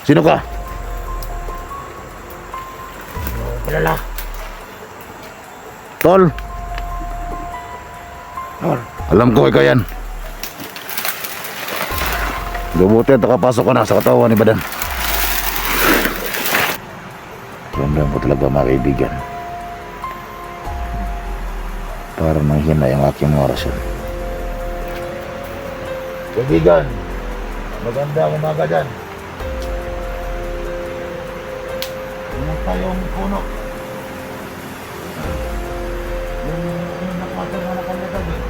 Sino ka? Kilala. Tol, Tol. alam ko ikaw yan. Mabuti at nakapasok ka na sa katawan ni Badan. Ramdam ko talaga mga kaibigan. Parang nanghina yung aking mga orasyon. Kaibigan, magandang umaga dyan. Ingat tayong puno. Yung nakasal na nakalagay eh.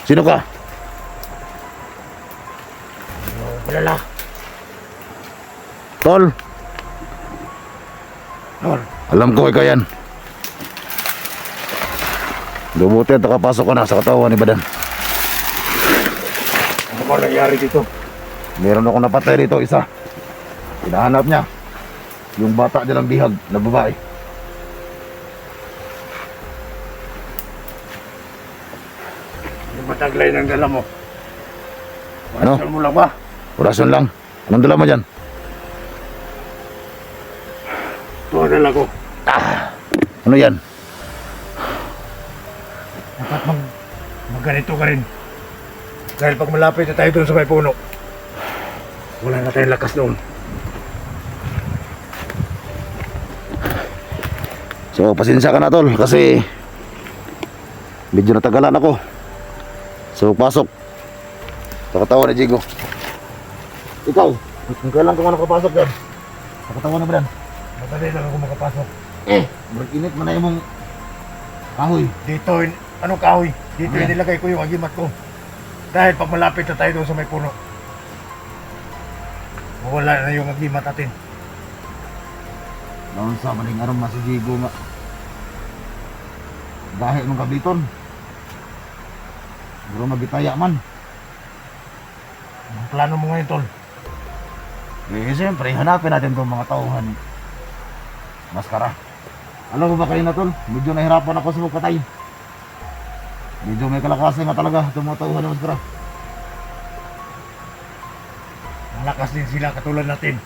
Sino ka? Kilala. Tol, Tol. alam ko ikaw yan. Mabuti at nakapasok ka na sa katawan ni Badan. Ano ba nangyari dito? Meron ako napatay dito, isa. Hinahanap niya yung bata nilang bihag na babae. Yung mataglay ng dala mo. Ano? Saan mo lang ba? Orasyon lang. Anong dala mo dyan? Ito ang dala ko. Ano yan? Dapat magganito ka rin. Dahil pag malapit na tayo doon sa may puno, wala na tayong lakas doon. So, pasensya ka na tol kasi medyo natagalan ako. So, pasok sa katawan ni Jigo. Ikaw, kung kailan ka nakapasok dyan? Sa katawan na ba yan? Madali lang ako makapasok. Mag-init mo na yung mong kahoy. Dito, anong kahoy? Dito Ayan. inilagay ko yung agimat ko. Dahil pag malapit na tayo doon sa may puno, mawala na yung agimat natin. Noon sa maling aram na si Jigo nga. Dahil mong kabiton. Bro, mabitaya man. Ang plano mo ngayon, Tol? Eh, siyempre, hanapin natin itong mga tauhan. Maskara. Alam mo ba kayo na tol? Medyo nahirapan ako sa magpatay. Medyo may kalakasan nga talaga itong mga tauhan ng maskara. Malakas din sila katulad natin.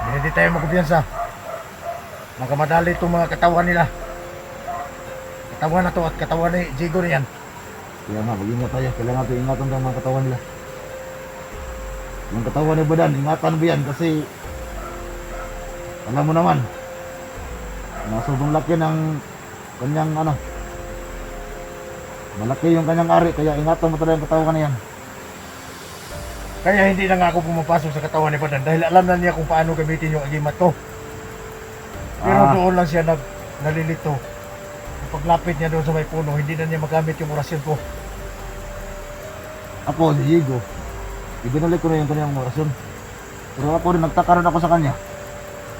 Hindi tayo magkumpiyansa. Nakamadali itong mga katawan nila. Katawan na to at katawan ni Jigo na yan. Kaya nga, mag-ingat tayo. Kailangan natin ingatan ng mga katawan nila. Yung katawan ni Badan, ingatan mo yan kasi alam mo naman, sobrang laki ng kanyang malaki yung kanyang ari, kaya ingatan mo talaga yung katawan na yan. Kaya hindi na nga ako pumapasok sa katawan ni Badan dahil alam na niya kung paano gamitin yung agimat ko. Pero doon lang siya nalilito. Paglapit niya doon sa may puno, hindi na niya magamit yung orasyon ko. Ako, si Diego, ibinulit ko na yung kanyang orasyon. Pero ako rin, nagtaka rin ako sa kanya.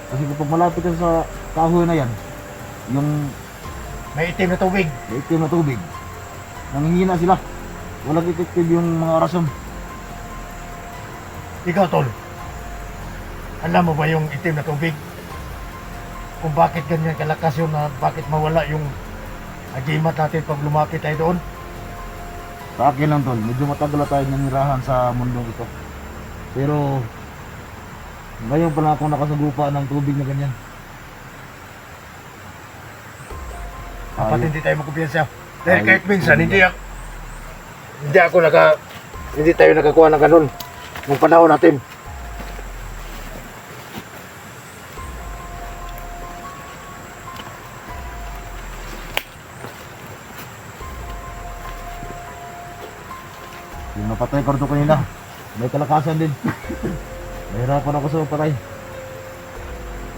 Kasi kapag malapit ka sa kahoy na yan, yung May itim na tubig. itim na tubig, nanghihina sila. Walang effective yung mga orasyon. Ikaw, Tol, alam mo ba yung itim na tubig? Kung bakit ganyan kalakas yun na bakit mawala yung agimat natin pag lumapit tayo doon? Sa akin lang tol, medyo matagal na tayo nanirahan sa mundong ito. Pero ngayon pa lang ako nakasagupa ng tubig na ganyan. Dapat Ayun. hindi tayo magkumpiyansa. Dahil Ayun. kahit minsan, hindi tayo nakakuha ng ganun ng panahon natin. Yung napatay ko rin kanina, may kalakasan din. Nahirapan ako sa magpatay.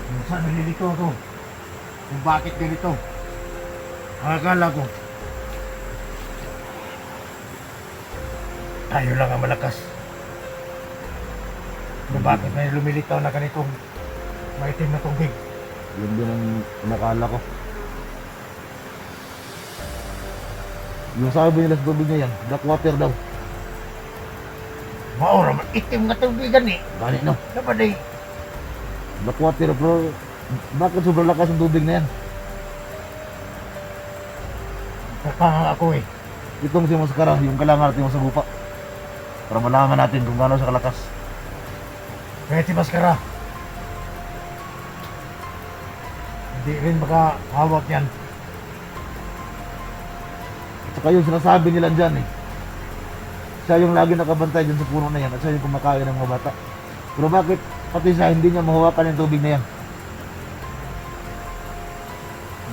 Minsan nalilito ako kung bakit ganito. Akala ko tayo lang ang malakas. Kung bakit may lumilitaw na ganitong maitim na tubig. Yun din ang nakala ko. Yung sabi nila sa tubig niya yan, black water daw. Maura man itim nga tubigan eh. Balik no, Dapat ay black water pero bakit sobrang lakas ng tubig na yan? kapanga ako eh. Itong si Maskara, yung kailangan natin sa gupa. Para malaman natin kung gaano siya kalakas. Kaya si Maskara, hindi rin makahawak yan. At saka yung sinasabi nila dyan eh. Siya yung lagi nakabantay dyan sa puno na yan at siya yung kumakain ng mga bata. Pero bakit pati siya hindi niya mahawakan yung tubig na yan?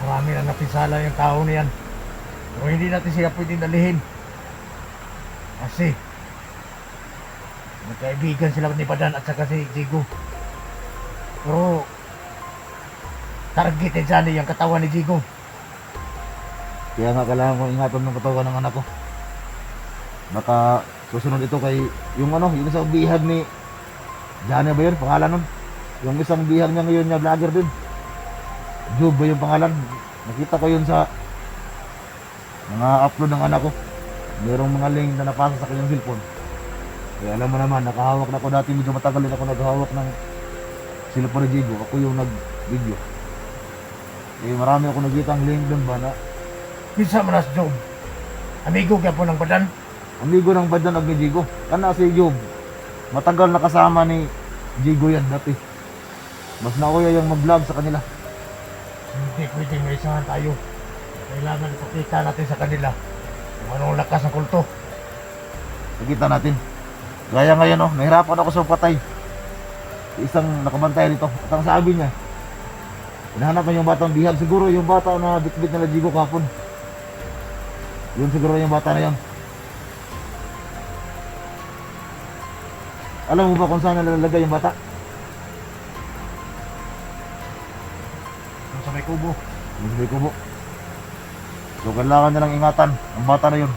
Marami na napisala yung tao na yan. Pero hindi natin sila pwedeng dalihin. Kasi magkaibigan sila ni Badan at saka si Jigo. Pero targeted sana yung katawan ni Jigo. Kaya nga kailangan kong ingatan ng katawan ng anak ko. Baka susunod ito kay yung yung isang bihag ni Johnny ba yun? Pangalan nun? Yung isang bihag niya ngayon niya vlogger din. Job ba yung pangalan? Nakita ko yun sa mga upload ng anak ko. Merong mga link na napasa sa kanyang cellphone. Kaya alam mo naman, nakahawak na ako dati, medyo matagal din ako naghahawak ng cellphone ni Jigo. Ako yung nag-video. Eh marami ako nakita ang link doon ba na Kinsa man as Job. Amigo kaya po ng Badan. amigo ng Badan og ni Jigo. Kana si Job. Matagal na kasama ni Jigo yan dati. Mas nauya yung mag-vlog sa kanila. Hindi pwedeng may isahan tayo. Kailangan ipakita natin sa kanila kung anong lakas ng kulto. Nakita natin. Gaya ngayon nahirapan ako sa patay. Isang nakabantay dito. At ang sabi niya, hinahanap niya yung batang bihag. Siguro yung bata na bitbit nila Jigo kahapon. Yun siguro yung bata na yun. Alam mo ba kung saan nalalagay yung bata? Yung sa may kubo. Yung sabi ko po. So kailangan nilang ingatan ang bata na yun.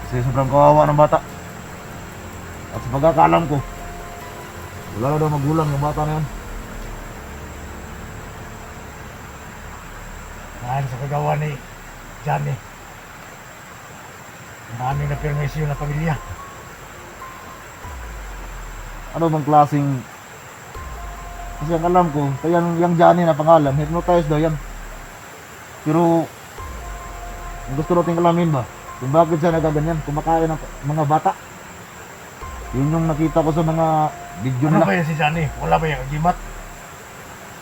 Kasi sobrang kawawa ng bata. At sa pagkakaalam ko, wala na daw magulang yung bata na yun. Dahil sa kagawa ni Johnny. Maraming na permisyo na pamilya. Ano bang klaseng... Kasi ang alam ko, kaya yung Johnny na pangalan, hypnotize daw yan. Pero, ang gusto natin alamin ba, kung bakit siya nagaganyan, kumakain ng mga bata. Yun yung nakita ko sa mga video Ano nila. ba yan si Johnny? Wala ba yung agimat?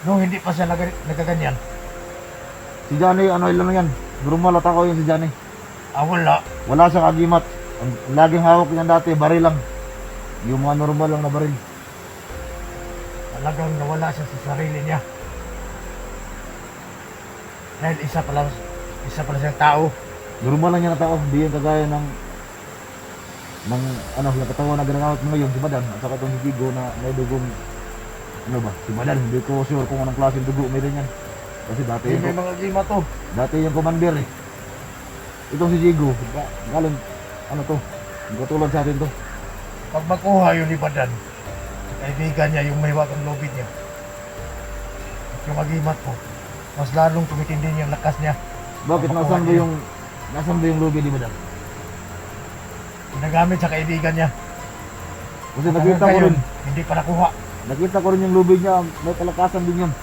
Nung hindi pa siya nagaganyan. Si Johnny, ilan na yan? Normal at ako yun si Johnny. Wala. Wala siyang agimat. Ang laging hawak niya dati, baril lang. Yung mga normal lang na baril. Talagang nawala siya sa sarili niya. Dahil isa pala siyang tao. Normal lang yan na tao. Hindi yung kagaya ng yung katawan na ginagamit mo ngayon, si Badan. At saka itong si Jigo na may dugong, si Badan. Hindi ko sure kung anong klaseng dugo meron yan. Kasi dati Hindi may mga agimat to. dati yung commander eh. Itong si Jigo, galing, katulad sa atin to. Pag makuha yun ni Badan, kaibigan niya yung may wakang lobid niya. At yung agimat ko, mas lalong tumitindi yung lakas niya. Bakit Makuha nasan ba yung lobby di Badan? Ginagamit sa kaibigan niya. Kasi nakita ko Ngayon, rin, hindi pa nakuha. nakita ko rin yung lobby niya, may kalakasan din yun.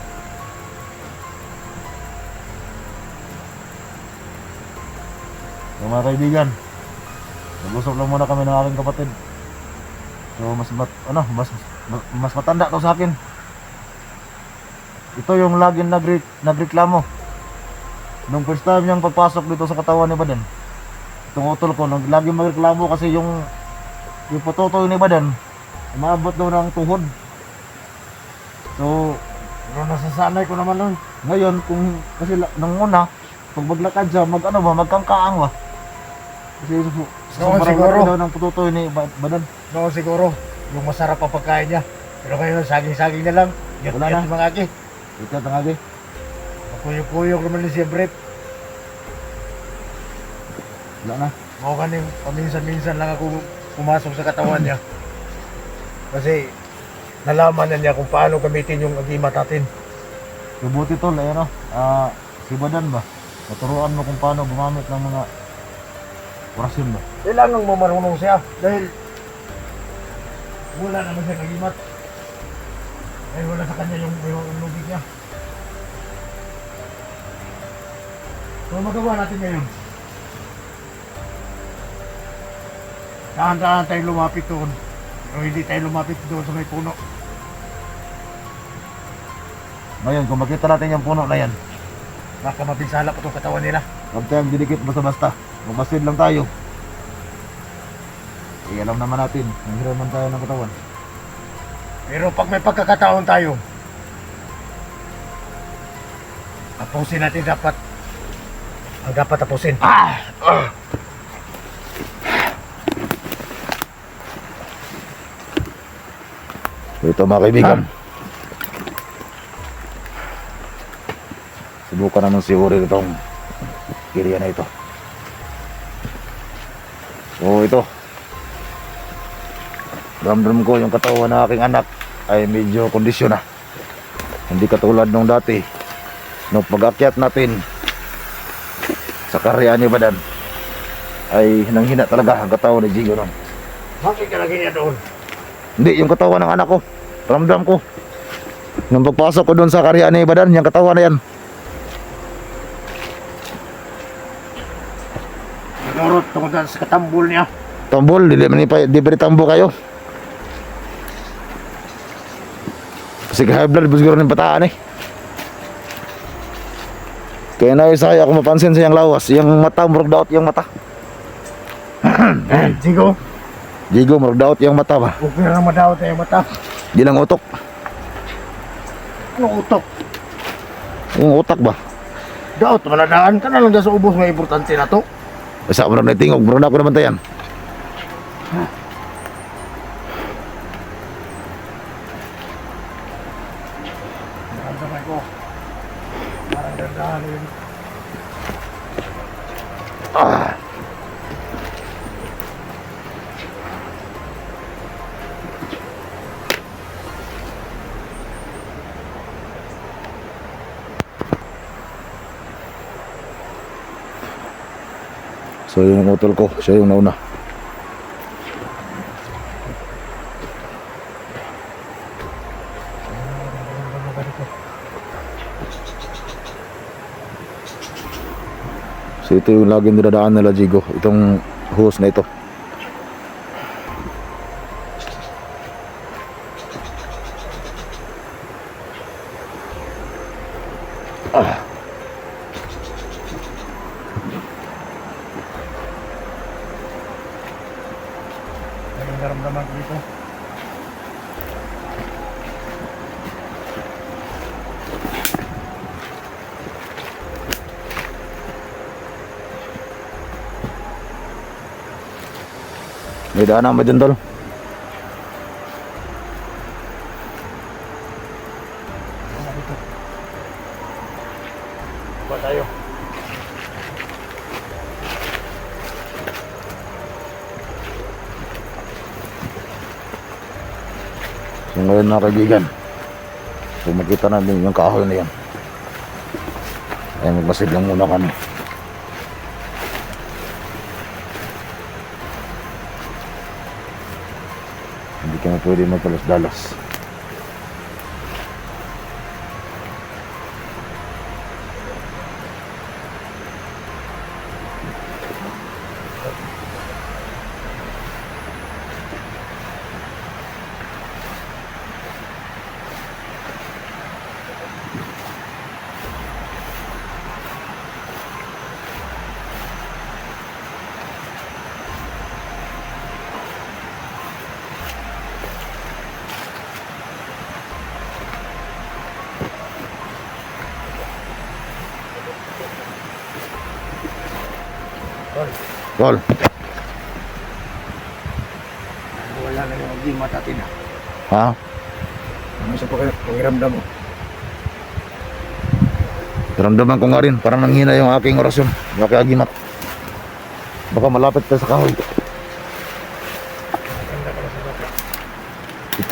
So mga kaibigan, nag-usap lang muna kami ng aking kapatid. So mas matanda to sa akin. Ito yung laging nagreklamo. Nung first time niyang pagpasok dito sa katawan ni Badan, itong utol ko, laging magreklamo kasi yung patutoy ni Badan, umabot daw ng tuhod. So, Pero nasasanay ko naman nun. ngayon, kasi nung una, pag maglakad siya, magkangkaang ba? Kasi sobrang siguro. laki daw ng patutoy ni Badan. Noon siguro, yung masarap ang pagkain niya. Pero ngayon, saging-saging na lang. Yat Wala na. yung mga aki. Ito tangagi. Kuyok-kuyok naman ni si Brett. Wala na. Mga kaning paminsan-minsan lang ako pumasok sa katawan niya. Kasi nalaman na niya kung paano gamitin yung agimat natin. Mabuti tol, ayan o. Si Badan ba? Maturuan mo kung paano gumamit ng mga orasyon ba? Kailangan mo marunong siya dahil wala naman siya agimat. Dahil wala sa kanya yung lubig niya. So magawa natin ngayon. Dahan-dahan tayo lumapit doon. O hindi tayo lumapit doon sa may puno. Ngayon, kung makita natin yung puno na yan, Baka mapinsala pa itong katawan nila. huwag tayong didikit basta-basta. Magmasid lang tayo. Alam naman natin, nanghiraman tayo ng katawan. Pero pag may pagkakataon tayo, tapusin natin dapat. Ang dapat tapusin. Ito mga kaibigan. Subukan naman si Uri itong area na ito. So ito. Ramdam ko yung katawan ng aking anak ay medyo kondisyon na. Hindi katulad nung dati. Nung pag-akyat natin sa karya ni Badan ay hinang-hina talaga ang katawan ni Jigo nun. Bakit ka lagi niya doon? Hindi, yung katawan ng anak ko. Ramdam ko. Nung pagpasok ko doon sa karya ni Badan, yung katawan na yan. Nagurot tungkol sa katambol niya. Tambol, di ba tambo kayo? Kasi high blood, siguro ng bataan eh. Kaya na isa ako mapansin sa yung lawas. Yung mata, murag daot yung mata. Jigo, Jigo, murag daot yung mata ba? huwag na madawat na yung mata. Di lang utok. Ano utok? Yung utak ba? Daot, maladaan ka na lang dyan sa ubos ng importante na to. Basta murag na tingog, murag na ako naman tayan. Naramdaman ko. Parang dandahan yun. So yung utol ko, siya yung nauna. So ito yung laging dinadaan nila Jigo, itong hose na ito. Anong naramdaman ko dito? May daanan ba dyan tol? Ano dito? Ba tayo? So ngayon mga kaibigan, kung makita natin yung kahoy na yan, ay magmasid lang muna kami. Hindi kami pwede magpalas-dalas. Tol, Wala na yung agimat natin. ha? Ano sa pakiramdam mo? Ramdaman ko nga rin, parang nanghina yung aking orasyon, yung aking agimat. Baka malapit tayo sa kahoy. Maganda pala sa bata. Ito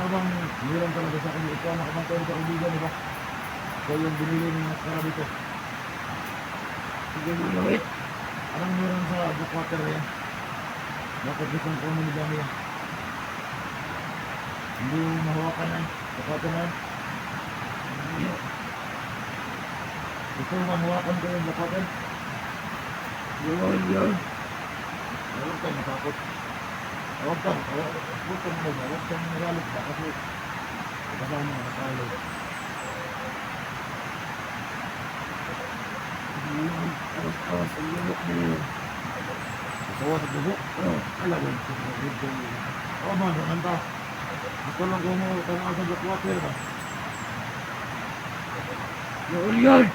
Habang meron talaga sa akin, ikaw nakabantay sa kaibigan, di ba? Ikaw yung binili ng maskara dito. Sige, Luit. Anong meron sa Blackwater na yan? Bakit isang kono ni Dami yan? Hindi yung mahawakan yan. Blackwater na yan. Gusto mo mahawakan ko yung Blackwater? Yun. Huwag kang matakot. Huwag kang magalit ka kasi kasama mo nakalo. Awas, ang lumok mo yun. Kasawa sa dugo? Alam mo. Oo man, nakanta. Gusto lang ko mo tanong sa Blackwater ba? Yun!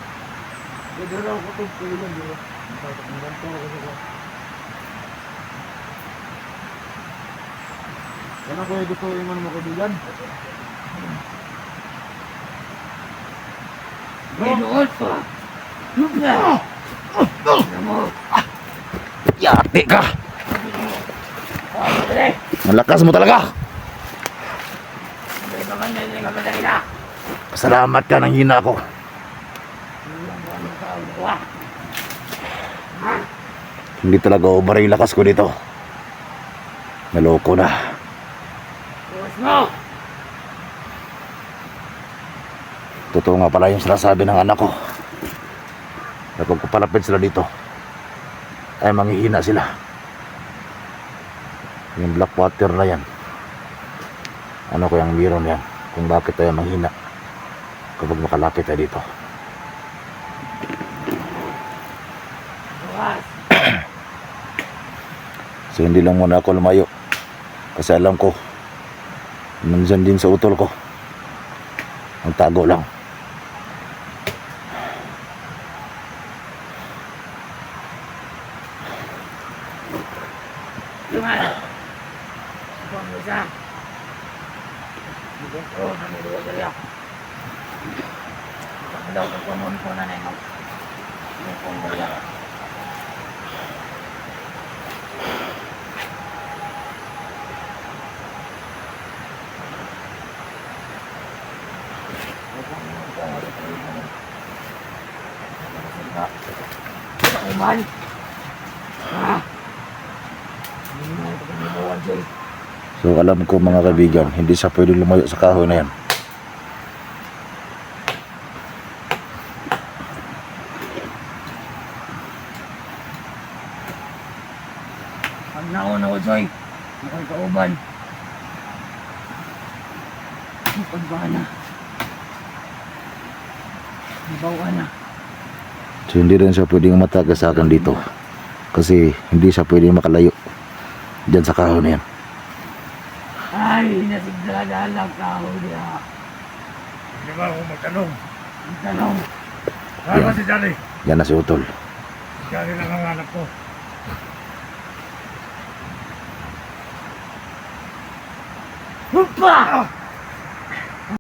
Pwede raw ko itong kailan, di ba? Ang ganto ako sa kwa. Ano ko yung gusto yung mga kaibigan? Ginoon pa. Yate ka! Malakas mo talaga! Salamat ka nang hina ako. Hindi talaga over yung lakas ko dito. Naloko na. Totoo nga pala yung sinasabi ng anak ko. Kapag papalapit sila dito, ay manghihina sila. Yung Blackwater na yan, ano ko yung meron yan, kung bakit tayo manghina kapag makalapit tayo dito. So hindi lang muna ako lumayo kasi alam ko nandyan din sa utol ko ang tago lang. So alam ko mga kaibigan, hindi siya pwede lumayo sa kahoy na yan. Pag nauna ko, Joy, nakikauban. Pagbahan na. Ibawan na. So hindi rin siya pwedeng matagas sa akin dito kasi hindi siya pwedeng makalayo dyan sa kahoy na yan. Ay, nasigdala lang tao niya. Hindi ba ako magtanong? Ang tanong, Saan ba si Johnny? Yan na si utol. Johnny lang ang hanap ko. Hupa!